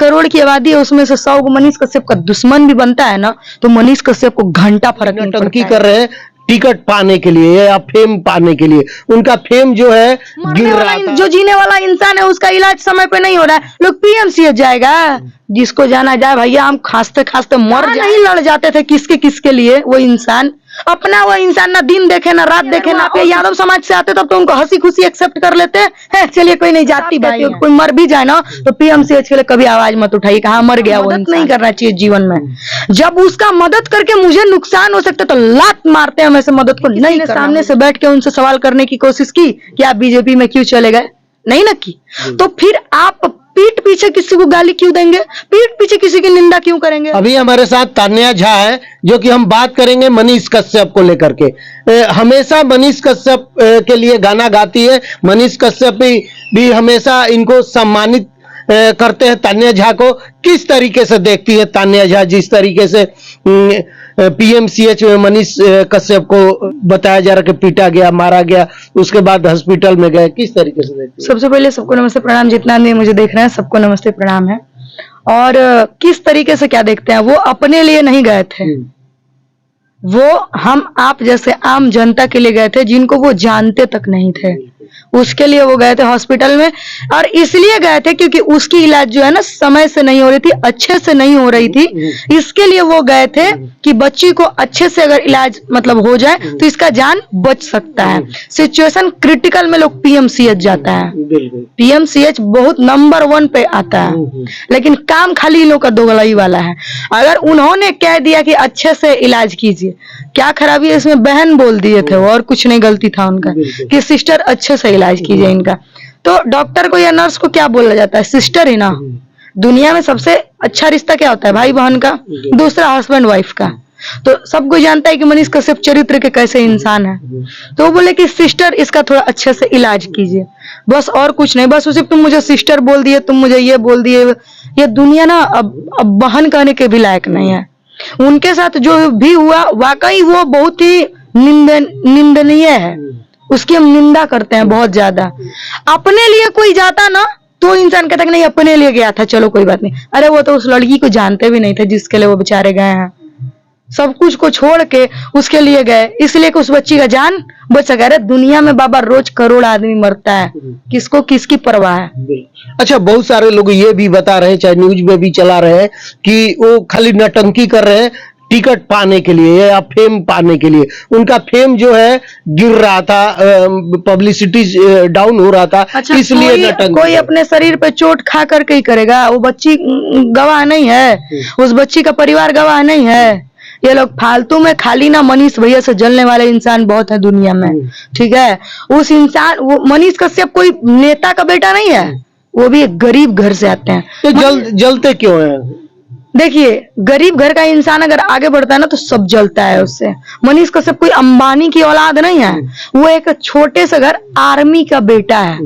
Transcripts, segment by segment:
करोड़ की आबादी है, उसमें से 100 को मनीष कश्यप का दुश्मन भी बनता है ना, तो मनीष कश्यप को घंटा फर्क नहीं पड़ता टंकी कर रहे हैं टिकट पाने के लिए या फेम पाने के लिए। उनका फेम जो है गिर रहा था। जो जीने वाला इंसान है उसका इलाज समय पे नहीं हो रहा है, लोग पीएमसीएच जाएगा। जिसको जाना जाए भैया, हम खांसते खांसते मर जाए। नहीं लड़ जाते थे किसके लिए वो इंसान, अपना वो इंसान ना दिन देखे ना रात देखे ना। यादव समाज से आते तब तो उनको हंसी खुशी एक्सेप्ट कर लेते हैं, चलिए कोई नहीं, जाति भाई कोई मर भी जाए ना तो पीएमसीएच के लिए कभी आवाज मत उठाइए, कहाँ मर गया वो। नहीं करना चाहिए जीवन में। जब उसका मदद करके मुझे नुकसान हो सकता है तो लात मारते हैं, हम ऐसे मदद को नहीं। सामने से बैठ के उनसे सवाल करने की कोशिश की कि आप बीजेपी में क्यों चले गए, नहीं ना की, तो फिर आप पीठ पीछे किसी को गाली क्यों देंगे, पीठ पीछे किसी की निंदा क्यों करेंगे। अभी हमारे साथ तान्या झा है जो कि हम बात करेंगे मनीष कश्यप को लेकर के। हमेशा मनीष कश्यप के लिए गाना गाती है। मनीष कश्यप भी हमेशा इनको सम्मानित करते हैं। तान्या झा को किस तरीके से देखती है तान्या झा, जिस तरीके से पीएमसीएच में मनीष कश्यप को बताया जा रहा कि पीटा गया, मारा गया, उसके बाद हॉस्पिटल में गए, किस तरीके से देखती है? सबसे पहले सबको नमस्ते प्रणाम, जितना भी मुझे देख रहे हैं सबको नमस्ते प्रणाम है। और किस तरीके से क्या देखते हैं, वो अपने लिए नहीं गए थे, वो हम आप जैसे आम जनता के लिए गए थे, जिनको वो जानते तक नहीं थे, उसके लिए वो गए थे हॉस्पिटल में। और इसलिए गए थे क्योंकि उसकी इलाज जो है ना समय से नहीं हो रही थी, अच्छे से नहीं हो रही थी, इसके लिए वो गए थे कि बच्ची को अच्छे से अगर इलाज मतलब हो जाए तो इसका जान बच सकता है। सिचुएशन क्रिटिकल में लोग पीएमसीएच जाता है, पीएमसीएच बहुत नंबर 1 पे आता है, लेकिन काम खाली लोग का दोगलाई वाला है। अगर उन्होंने कह दिया कि अच्छे से इलाज कीजिए, क्या खराबी है इसमें, बहन बोल दिए थे वो, और कुछ नहीं गलती था उनका कि सिस्टर अच्छे से इलाज कीजिए इनका, तो डॉक्टर को या नर्स को क्या बोला जाता है, सिस्टर ही ना। दुनिया में सबसे अच्छा रिश्ता क्या होता है, भाई बहन का, दूसरा हस्बैंड वाइफ का। तो सब कोई जानता है कि मनीष कश्यप चरित्र के कैसे इंसान है, तो वो बोले कि सिस्टर इसका थोड़ा अच्छे से इलाज कीजिए, बस और कुछ नहीं। बस उसे तुम मुझे सिस्टर बोल दिए, तुम मुझे ये बोल दिए, ये दुनिया ना अब बहन कहने के भी लायक नहीं है। उनके साथ जो भी हुआ वाकई वो बहुत ही निंदनीय है, उसकी हम निंदा करते हैं बहुत ज्यादा। अपने लिए कोई जाता ना तो इंसान कहता कि नहीं अपने लिए गया था, चलो कोई बात नहीं। अरे वो तो उस लड़की को जानते भी नहीं थे जिसके लिए वो बेचारे गए हैं, सब कुछ को छोड़ के उसके लिए गए, इसलिए कि उस बच्ची का जान बच सके। अरे दुनिया में बाबा रोज करोड़ आदमी मरता है, किसको किसकी परवाह है। अच्छा, बहुत सारे लोग ये भी बता रहे हैं, चाहे न्यूज में भी चला रहे हैं कि वो खाली नटंकी कर रहे हैं टिकट पाने के लिए या फेम पाने के लिए। उनका फेम जो है गिर रहा था, पब्लिसिटी डाउन हो रहा था। अच्छा, इसलिए नटंकी। कोई अपने शरीर पे चोट खा करके ही करेगा, वो बच्ची गवाह नहीं है, उस बच्ची का परिवार गवाह नहीं है। ये लोग फालतू में खाली ना, मनीष भैया से जलने वाले इंसान बहुत है दुनिया में, ठीक है। उस इंसान, वो मनीष कश्यप कोई नेता का बेटा नहीं है, वो भी एक गरीब घर से आते हैं। तो जलते क्यों है? देखिए, गरीब घर का इंसान अगर आगे बढ़ता है ना तो सब जलता है उससे। मनीष कश्यप कोई अंबानी की औलाद नहीं है, वो एक छोटे से घर आर्मी का बेटा है।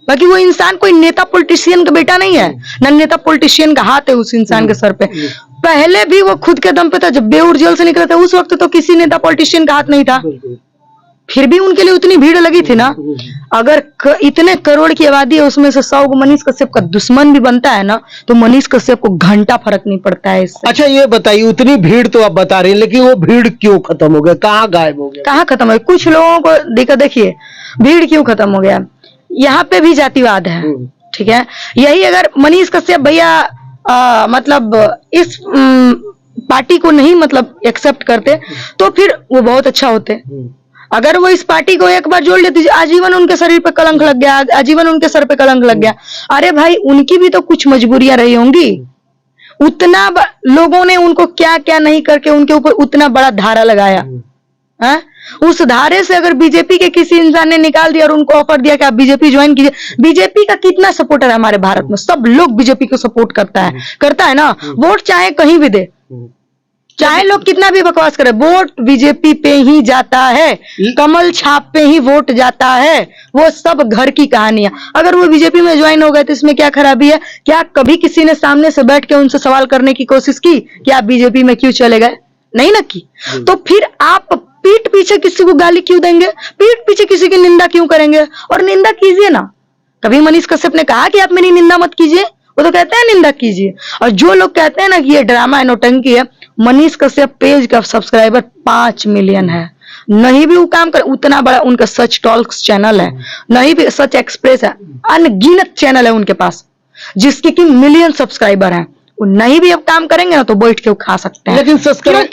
बाकी वो इंसान कोई नेता पॉलिटिशियन का बेटा नहीं है, ना नेता पॉलिटिशियन का हाथ है उस इंसान के सर पे। पहले भी वो खुद के दम पे था, जब बेऊर जेल से निकले थे उस वक्त तो किसी नेता पॉलिटिशियन का हाथ नहीं था, फिर भी उनके लिए उतनी भीड़ लगी थी ना। अगर इतने करोड़ की आबादी है, उसमें से 100 को मनीष कश्यप का दुश्मन भी बनता है ना, तो मनीष कश्यप को घंटा फर्क नहीं पड़ता है इससे। अच्छा, ये बताइए, उतनी भीड़ तो आप बता रही हैं, लेकिन वो भीड़ क्यों खत्म हो गया, कहाँ गायब हो गया? कहाँ खत्म हो, कुछ लोगों को देखिए भीड़ क्यों खत्म हो गया, यहाँ पे भी जातिवाद है, ठीक है। यही अगर मनीष कश्यप भैया मतलब इस पार्टी को नहीं मतलब एक्सेप्ट करते तो फिर वो बहुत अच्छा होते। अगर वो इस पार्टी को एक बार जोड़ लेते, आजीवन उनके शरीर पे कलंक लग गया, आजीवन उनके सर पे कलंक लग गया। अरे भाई, उनकी भी तो कुछ मजबूरियां रही होंगी, उतना लोगों ने उनको क्या क्या नहीं करके उनके ऊपर उतना बड़ा धारा लगाया है। उस धारे से अगर बीजेपी के किसी इंसान ने निकाल दिया और उनको ऑफर दिया कि आप बीजेपी ज्वाइन कीजिए, बीजेपी का कितना सपोर्टर है हमारे भारत में, सब लोग बीजेपी को सपोर्ट करता है ना। वोट चाहे कहीं भी दे, चाहे लोग कितना भी बकवास करे, वोट बीजेपी पे ही जाता है, कमल छाप पे ही वोट जाता है। वो सब घर की कहानियां। अगर वो बीजेपी में ज्वाइन हो गए तो इसमें क्या खराबी है? क्या कभी किसी ने सामने से बैठ के उनसे सवाल करने की कोशिश की कि आप बीजेपी में क्यों चले गए? नहीं ना की। तो फिर आप पीठ पीछे किसी को गाली क्यों देंगे, पीठ पीछे किसी की निंदा क्यों करेंगे? और निंदा कीजिए ना। कभी मनीष कश्यप ने कहा कि आप मेरी निंदा मत कीजिए, वो तो कहते हैं निंदा कीजिए। और जो लोग कहते हैं ना कि ये ड्रामा है, नौटंकी है, मनीष कश्यप पेज का सब्सक्राइबर 5 मिलियन है। नहीं भी वो काम कर, उतना बड़ा उनका सच टॉक्स चैनल है, नहीं भी सच एक्सप्रेस है, अनगिनत चैनल है उनके पास जिसके कि मिलियन सब्सक्राइबर हैं। वो नहीं भी अब काम करेंगे ना तो बैठ के वो खा सकते हैं। लेकिन सब्सक्राइब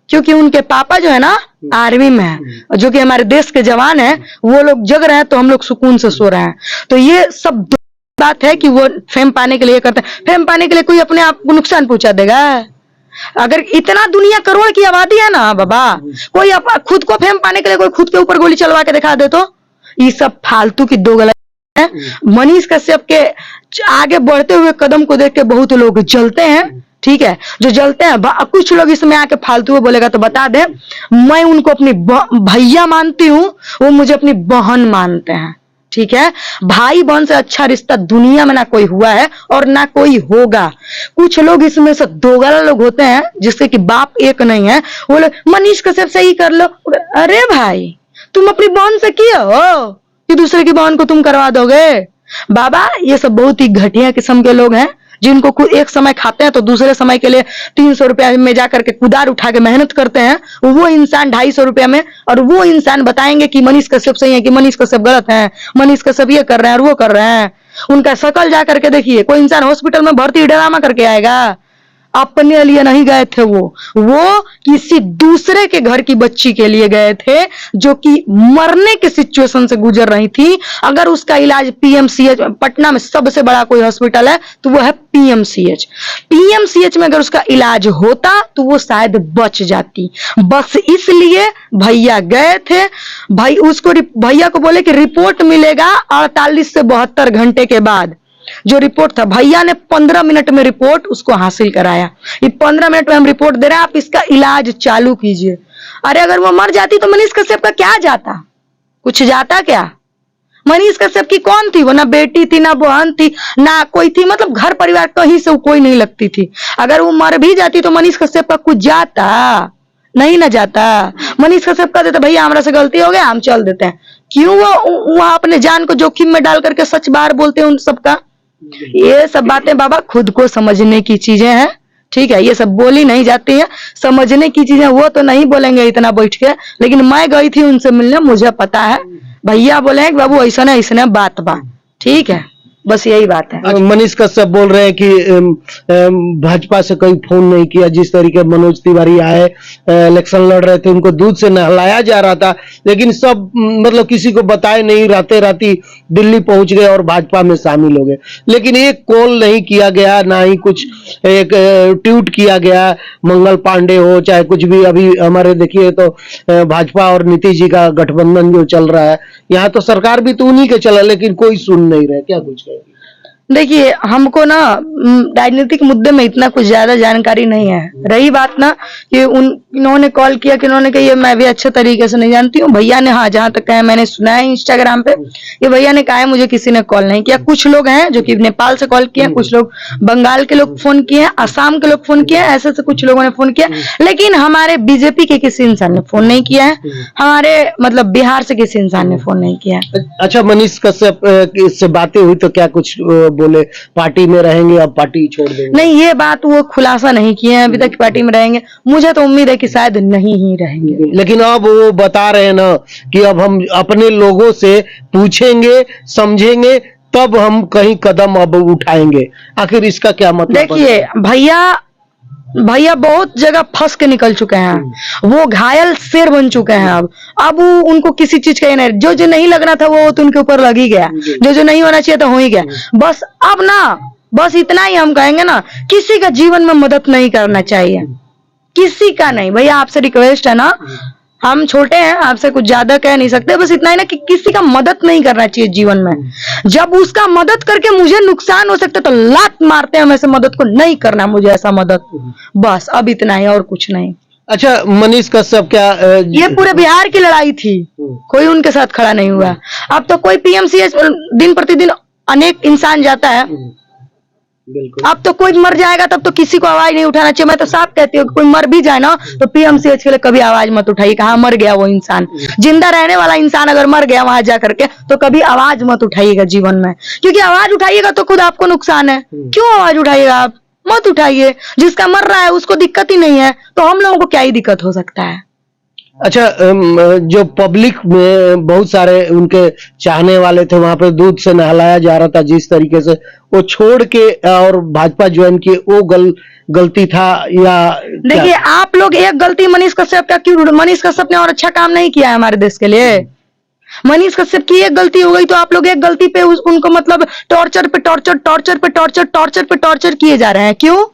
क्योंकि उनके पापा जो है ना आर्मी में है, जो कि हमारे देश के जवान हैं, वो लोग जग रहे हैं तो हम लोग सुकून से सो रहे हैं। तो ये सब बात है कि वो फेम पाने के लिए करते हैं। फेम पाने के लिए कोई अपने आप को नुकसान पहुंचा देगा? अगर इतना दुनिया करोड़ की आबादी है ना बाबा, कोई खुद को फेम पाने के लिए कोई खुद के ऊपर गोली चलवा के दिखा दे तो ये सब फालतू की दो गलत है। मनीष कश्यप के आगे बढ़ते हुए कदम को देख के बहुत लोग जलते हैं, ठीक है, जो जलते हैं। कुछ लोग इसमें आके फालतू बोलेगा तो बता दे, मैं उनको अपनी भैया मानती हूँ, वो मुझे अपनी बहन मानते हैं, ठीक है। भाई बहन से अच्छा रिश्ता दुनिया में ना कोई हुआ है और ना कोई होगा। कुछ लोग इसमें से दोगला लोग होते हैं जिसके कि बाप एक नहीं है, वो लोग मनीष कश्यप से ही कर लो। अरे भाई, तुम अपनी बहन से किया हो कि दूसरे की बहन को तुम करवा दोगे? बाबा, ये सब बहुत ही घटिया किस्म के लोग हैं जिनको एक समय खाते हैं तो दूसरे समय के लिए 300 रुपया में जाकर के कुदार उठा के मेहनत करते हैं। वो इंसान 250 रुपया में, और वो इंसान बताएंगे कि मनीष कश्यप सही है, कि मनीष कश्यप गलत है, मनीष कश्यप ये कर रहे हैं और वो कर रहे हैं। उनका शकल जा करके देखिए, कोई इंसान हॉस्पिटल में भर्ती ड्रामा करके आएगा? अपने लिए नहीं गए थे, वो किसी दूसरे के घर की बच्ची के लिए गए थे जो कि मरने के सिचुएशन से गुजर रही थी। अगर उसका इलाज पीएमसीएच, पटना में सबसे बड़ा कोई हॉस्पिटल है तो वो है पीएमसीएच। पीएमसीएच में अगर उसका इलाज होता तो वो शायद बच जाती। बस इसलिए भैया गए थे। भाई उसको, भैया को बोले कि रिपोर्ट मिलेगा 48 से 72 घंटे के बाद। जो रिपोर्ट था, भैया ने 15 मिनट में रिपोर्ट उसको हासिल कराया। ये 15 मिनट में हम रिपोर्ट दे रहे हैं, आप इसका इलाज चालू कीजिए। अरे अगर वो मर जाती तो मनीष कश्यप का क्या जाता? कुछ जाता क्या? मनीष कश्यप की कौन थी? वो ना बेटी थी, ना बहन थी, ना कोई थी, मतलब घर परिवार कहीं से कोई नहीं लगती थी। अगर वो मर भी जाती तो मनीष कश्यप का कुछ जाता? नहीं ना जाता। मनीष कश्यप का देते भैया हमारा से गलती हो गया, हम चल देते हैं। क्यों वो वहां अपने जान को जोखिम में डाल करके सच बाहर बोलते हैं उन सबका? ये सब बातें बाबा खुद को समझने की चीजें हैं, ठीक है। ये सब बोली नहीं जाती है, समझने की चीजें। वो तो नहीं बोलेंगे इतना बैठ के, लेकिन मैं गई थी उनसे मिलने, मुझे पता है। भैया बोले हैं कि बाबू ऐसा ना ऐसा बात बा, ठीक है, बस यही बात है। मनीष कश्यप बोल रहे हैं कि भाजपा से कोई फोन नहीं किया। जिस तरीके मनोज तिवारी आए, इलेक्शन लड़ रहे थे, उनको दूध से नहलाया जा रहा था, लेकिन सब मतलब किसी को बताए नहीं, राते राती दिल्ली पहुंच गए और भाजपा में शामिल हो गए। लेकिन एक कॉल नहीं किया गया, ना ही कुछ एक ट्वीट किया गया। मंगल पांडे हो चाहे कुछ भी, अभी हमारे देखिए तो भाजपा और नीतीश जी का गठबंधन जो चल रहा है, यहाँ तो सरकार भी तो उन्हीं के चला, लेकिन कोई सुन नहीं रहे। क्या कुछ कहेगी? देखिए, हमको ना राजनीतिक मुद्दे में इतना कुछ ज्यादा जानकारी नहीं है। रही बात ना कि इन्होंने कॉल किया कि इन्होंने कहा, ये मैं भी अच्छे तरीके से नहीं जानती हूँ। भैया ने, हाँ जहां तक है मैंने सुना है इंस्टाग्राम पे, ये भैया ने कहा है मुझे किसी ने कॉल नहीं किया। कुछ लोग हैं जो कि नेपाल से कॉल किए हैं, कुछ लोग बंगाल के लोग फोन किए हैं, असम के लोग फोन किए हैं, ऐसे से कुछ लोगों ने फोन किया। लेकिन हमारे बीजेपी के किसी इंसान ने फोन नहीं किया है, हमारे मतलब बिहार से किसी इंसान ने फोन नहीं किया है। अच्छा, मनीष कश्यप से बातें हुई तो क्या कुछ बोले? पार्टी में रहेंगे, अब पार्टी छोड़ देंगे? नहीं, ये बात वो खुलासा नहीं किए हैं अभी तक पार्टी में रहेंगे। मुझे तो उम्मीद है कि शायद नहीं ही रहेंगे। लेकिन अब वो बता रहे हैं ना कि अब हम अपने लोगों से पूछेंगे, समझेंगे, तब हम कहीं कदम अब उठाएंगे। आखिर इसका क्या मतलब? देखिए भैया बहुत जगह फंस के निकल चुके हैं, वो घायल शेर बन चुके हैं। अब उनको किसी चीज का नहीं, जो नहीं लगना था वो तो उनके ऊपर लग ही गया, जो नहीं होना चाहिए तो हो ही गया। बस अब ना, बस इतना ही हम कहेंगे ना, किसी का जीवन में मदद नहीं करना चाहिए, किसी का नहीं। भैया आपसे रिक्वेस्ट है ना, हम छोटे हैं, आपसे कुछ ज्यादा कह नहीं सकते, बस इतना ही ना कि किसी का मदद नहीं करना चाहिए जीवन में। जब उसका मदद करके मुझे नुकसान हो सकता है तो लात मारते हैं, वैसे मदद को नहीं करना मुझे ऐसा मदद। बस अब इतना ही और कुछ नहीं। अच्छा, मनीष कश्यप क्या ये पूरे बिहार की लड़ाई थी, कोई उनके साथ खड़ा नहीं हुआ। अब तो कोई पीएमसीएच दिन प्रतिदिन अनेक इंसान जाता है, बिल्कुल। अब तो कोई मर जाएगा तब तो किसी को आवाज नहीं उठाना चाहिए। मैं तो साफ कहती हूँ कोई मर भी जाए ना तो पीएमसीएच के लिए कभी आवाज मत उठाइए, कहाँ मर गया वो इंसान। जिंदा रहने वाला इंसान अगर मर गया वहां जा करके तो कभी आवाज मत उठाइएगा जीवन में, क्योंकि आवाज उठाइएगा तो खुद आपको नुकसान है। क्यों आवाज उठाइएगा आप? मत उठाइए। जिसका मर रहा है उसको दिक्कत ही नहीं है तो हम लोगों को क्या ही दिक्कत हो सकता है। अच्छा, जो पब्लिक में बहुत सारे उनके चाहने वाले थे, वहां पे दूध से नहलाया जा रहा था, जिस तरीके से वो छोड़ के और भाजपा ज्वाइन किए, वो गलती था या देखिए आप लोग एक गलती मनीष कश्यप का क्यों, मनीष कश्यप ने और अच्छा काम नहीं किया है हमारे देश के लिए। मनीष कश्यप की एक गलती हो गई तो आप लोग एक गलती पे उनको मतलब टॉर्चर पे टॉर्चर, टॉर्चर पे टॉर्चर, टॉर्चर पे टॉर्चर किए जा रहे हैं। क्यों?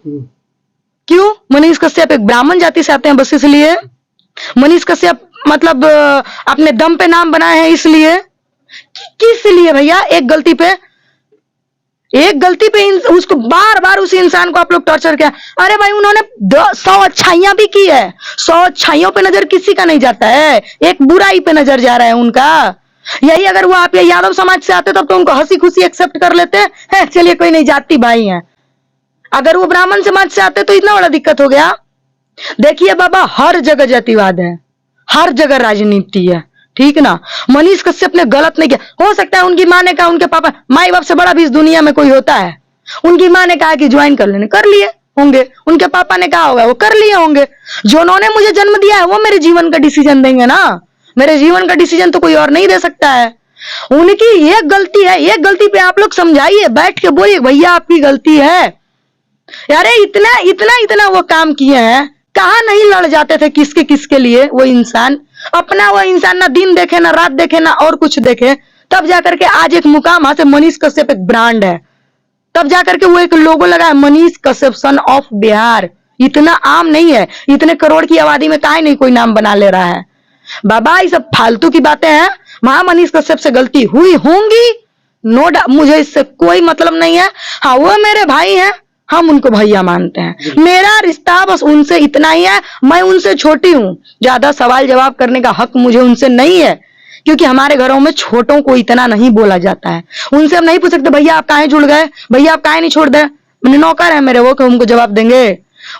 क्यों? मनीष कश्यप एक ब्राह्मण जाति से आते हैं बस इसलिए। मनीष कश्यप मतलब अपने दम पे नाम बनाए हैं इसलिए। किस लिए भैया? एक गलती पे उसको बार बार उसी इंसान को आप लोग टॉर्चर किया। अरे भाई उन्होंने 100 अच्छाइयां भी की है। 100 अच्छाइयों पे नजर किसी का नहीं जाता है, एक बुराई पे नजर जा रहा है उनका। यही अगर वो आप ये यादव समाज से आते तब तो उनको हंसी खुशी एक्सेप्ट कर लेते हैं, चलिए कोई नहीं, जाति भाई हैं। अगर वो ब्राह्मण समाज से आते तो इतना बड़ा दिक्कत हो गया। देखिए बाबा, हर जगह जातिवाद है, हर जगह राजनीति है, ठीक ना। मनीष कश्यप ने गलत नहीं किया। हो सकता है उनकी माँ ने कहा, उनके पापा, माई बाप से बड़ा भी इस दुनिया में कोई होता है। उनकी माँ ने कहा कि ज्वाइन कर लेने, कर लिए होंगे। उनके पापा ने कहा होगा, वो कर लिए होंगे। जो उन्होंने मुझे जन्म दिया है वो मेरे जीवन का डिसीजन देंगे ना। मेरे जीवन का डिसीजन तो कोई और नहीं दे सकता है। उनकी एक गलती है, एक गलती पे आप लोग समझाइए, बैठ के बोलिए भैया आपकी गलती है। यार इतना इतना इतना वो काम किए हैं, कहाँ नहीं लड़ जाते थे किसके किसके लिए। वो इंसान अपना, वो इंसान ना दिन देखे ना रात देखे ना और कुछ देखे, तब जाकर के आज एक मुकाम हासिल। मनीष कश्यप एक ब्रांड है, तब जाकर के वो एक लोगो लगा है, मनीष कश्यप सन ऑफ बिहार। इतना आम नहीं है, इतने करोड़ की आबादी में काहे नहीं कोई नाम बना ले रहा है। बाबा ये सब फालतू की बातें हैं। वहां मनीष कश्यप से गलती हुई होंगी, नो डाउट, मुझे इससे कोई मतलब नहीं है। हाँ वो मेरे भाई हैं, हम उनको भैया मानते हैं। मेरा रिश्ता बस उनसे इतना ही है, मैं उनसे छोटी हूँ, ज्यादा सवाल जवाब करने का हक मुझे उनसे नहीं है, क्योंकि हमारे घरों में छोटों को इतना नहीं बोला जाता है। उनसे हम नहीं पूछ सकते भैया आप काहे जुड़ गए, भैया आप काहे नहीं छोड़ दे, नौकर है मेरे वो कि उनको जवाब देंगे।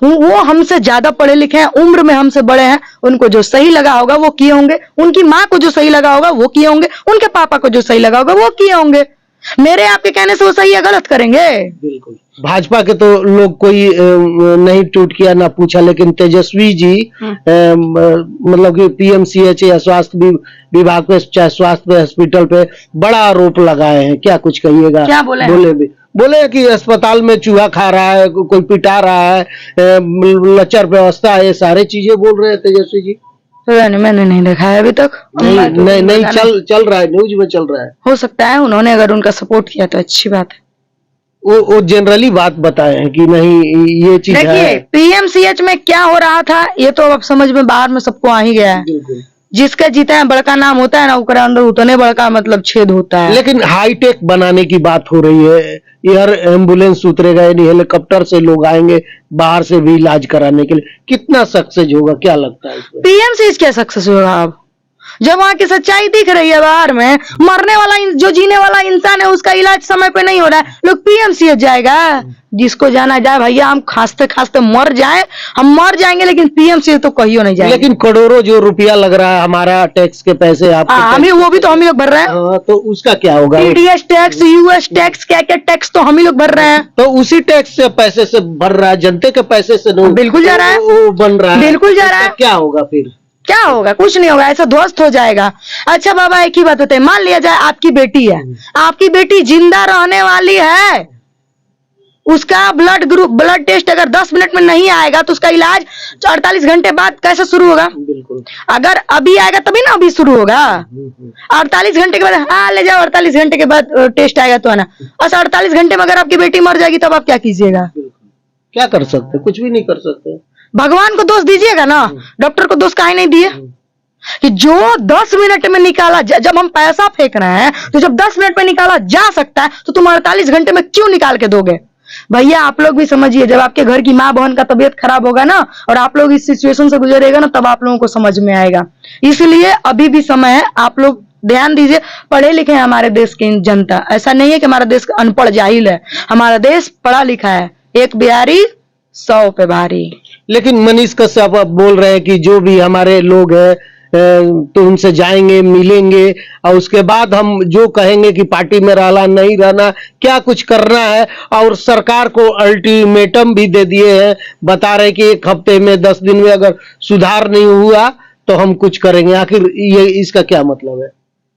वो हमसे ज्यादा पढ़े लिखे हैं, उम्र में हमसे बड़े हैं, उनको जो सही लगा होगा वो किए होंगे, उनकी माँ को जो सही लगा होगा वो किए होंगे, उनके पापा को जो सही लगा होगा वो किए होंगे। मेरे आपके कहने से वो सही या गलत करेंगे? बिल्कुल। भाजपा के तो लोग कोई नहीं ट्वीट किया ना पूछा, लेकिन तेजस्वी जी मतलब कि पीएमसीएच या स्वास्थ्य विभाग पे, चाहे स्वास्थ्य हॉस्पिटल पे बड़ा आरोप लगाए हैं। क्या कुछ कहिएगा? क्या बोले कि अस्पताल में चूहा खा रहा है, कोई पिटा रहा है, लचर व्यवस्था है, ये सारे चीजें बोल रहे हैं तेजस्वी जी। मैंने नहीं देखा है अभी तक। नहीं चल रहा है, न्यूज में चल रहा है। हो सकता है उन्होंने अगर उनका सपोर्ट किया तो अच्छी बात है। वो जनरली बात बताए हैं कि नहीं ये चीज है। देखिए पीएमसीएच में क्या हो रहा था ये तो अब समझ में बाहर में सबको आ ही गया है। जिसका जीता है बड़का नाम होता है ना, उसके अंदर उतने बड़का मतलब छेद होता है। लेकिन हाईटेक बनाने की बात हो रही है, एयर एम्बुलेंस उतरेगा, यानी हेलीकॉप्टर से लोग आएंगे बाहर से भी इलाज कराने के लिए। कितना सक्सेस होगा, क्या लगता है? पीएमसीएच क्या सक्सेस होगा अब, जब वहां की सच्चाई दिख रही है बाहर में। मरने वाला जो जीने वाला इंसान है उसका इलाज समय पे नहीं हो रहा है, लोग पीएमसीएच जाएगा। जिसको जाना जाए भैया, हम खांसते खांसते मर जाए, हम मर जाएंगे, लेकिन पीएमसीएच तो कहियो नहीं जाएंगे। लेकिन करोड़ों जो रुपया लग रहा है हमारा टैक्स के पैसे, आप वो भी तो हम ही लोग भर रहे हैं। तो उसका क्या होगा? टीडीएस टैक्स, यूएस टैक्स, क्या क्या टैक्स तो हम ही लोग भर रहे हैं। तो उसी टैक्स से पैसे से भर रहा है, जनता के पैसे से बिल्कुल जा रहा है, वो बन रहा है, बिल्कुल जा रहा है। क्या होगा फिर? क्या होगा? कुछ नहीं होगा, ऐसा ध्वस्त हो जाएगा। अच्छा बाबा एक ही बात बताइए, मान लिया जाए आपकी बेटी है, आपकी बेटी जिंदा रहने वाली है, उसका ब्लड टेस्ट अगर 10 मिनट में नहीं आएगा तो उसका इलाज 48 घंटे बाद कैसे शुरू होगा? बिल्कुल। अगर अभी आएगा तभी ना अभी शुरू होगा। 48 घंटे के बाद हाँ ले जाओ, 48 घंटे के बाद टेस्ट आएगा तो आना। और 48 घंटे में अगर आपकी बेटी मर जाएगी तब आप क्या कीजिएगा? क्या कर सकते? कुछ भी नहीं कर सकते। भगवान को दोष दीजिएगा ना, डॉक्टर को दोष काहे नहीं दिए कि जो 10 मिनट में निकाला, जब हम पैसा फेंक रहे हैं तो जब 10 मिनट में निकाला जा सकता है तो तुम 48 घंटे में क्यों निकाल के दोगे? भैया आप लोग भी समझिए, जब आपके घर की माँ बहन का तबीयत खराब होगा ना और आप लोग इस सिचुएशन से गुजरेगा ना, तब आप लोगों को समझ में आएगा। इसलिए अभी भी समय है, आप लोग ध्यान दीजिए, पढ़े लिखे हैं हमारे देश की जनता, ऐसा नहीं है कि हमारा देश अनपढ़ जाहिल है, हमारा देश पढ़ा लिखा है। एक बिहारी 100 पे भारी। लेकिन मनीष कश्यप आप बोल रहे हैं कि जो भी हमारे लोग हैं तो उनसे जाएंगे, मिलेंगे और उसके बाद हम जो कहेंगे कि पार्टी में रहना नहीं रहना, क्या कुछ करना है, और सरकार को अल्टीमेटम भी दे दिए हैं, बता रहे कि 1 हफ्ते में 10 दिन में अगर सुधार नहीं हुआ तो हम कुछ करेंगे। आखिर ये इसका क्या मतलब है,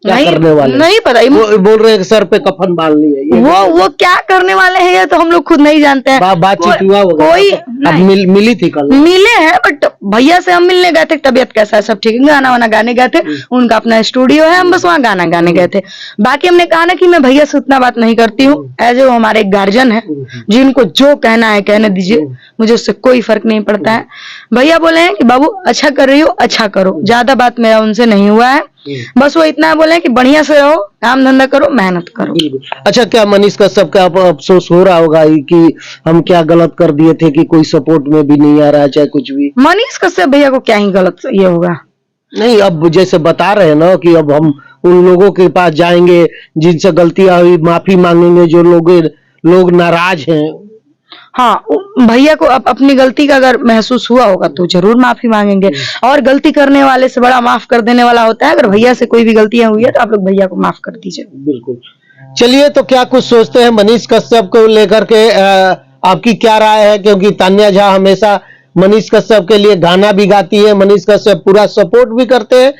क्या करने वाले हैं? नहीं पता, वो बोल रहे हैं कि सर पे कफन बांध लिए, ये वो क्या करने वाले हैं ये तो हम लोग खुद नहीं जानते हैं। बातचीत हुआ होगा, कोई अब मिली थी कल, मिले हैं, बट भैया से हम मिलने गए थे, तबीयत कैसा है, सब ठीक है, गाना वाना गाने गए थे, उनका अपना स्टूडियो है, हम बस वहाँ गाना गाने गए थे। बाकी हमने कहा ना कि मैं भैया से उतना बात नहीं करती हूँ, एज वो हमारे गार्जियन है, जिनको जो कहना है कहने दीजिए, मुझे उससे कोई फर्क नहीं पड़ता है। भैया बोले हैं कि बाबू अच्छा कर रही हो, अच्छा करो, ज्यादा बात मेरा उनसे नहीं हुआ है, बस वो इतना बोले कि बढ़िया से रहो, काम धंधा करो, मेहनत करो। अच्छा, क्या मनीष कश्यप का अफसोस हो रहा होगा कि हम क्या गलत कर दिए थे कि कोई सपोर्ट में भी नहीं आ रहा है, चाहे कुछ भी? मनीष कश्यप भैया को क्या ही गलत ये होगा? नहीं, अब जैसे बता रहे हैं ना कि अब हम उन लोगों के पास जाएंगे जिनसे गलतियां हुई, माफी मांगेंगे, जो लोग नाराज हैं। हाँ, भैया को अपनी गलती का अगर महसूस हुआ होगा तो जरूर माफी मांगेंगे, और गलती करने वाले से बड़ा माफ कर देने वाला होता है। अगर भैया से कोई भी गलतियां हुई है तो आप लोग भैया को माफ कर दीजिए। बिल्कुल। चलिए, तो क्या कुछ सोचते हैं मनीष कश्यप को लेकर के, आपकी क्या राय है? क्योंकि तान्या झा हमेशा मनीष कश्यप के लिए गाना भी गाती है, मनीष कश्यप पूरा सपोर्ट भी करते हैं।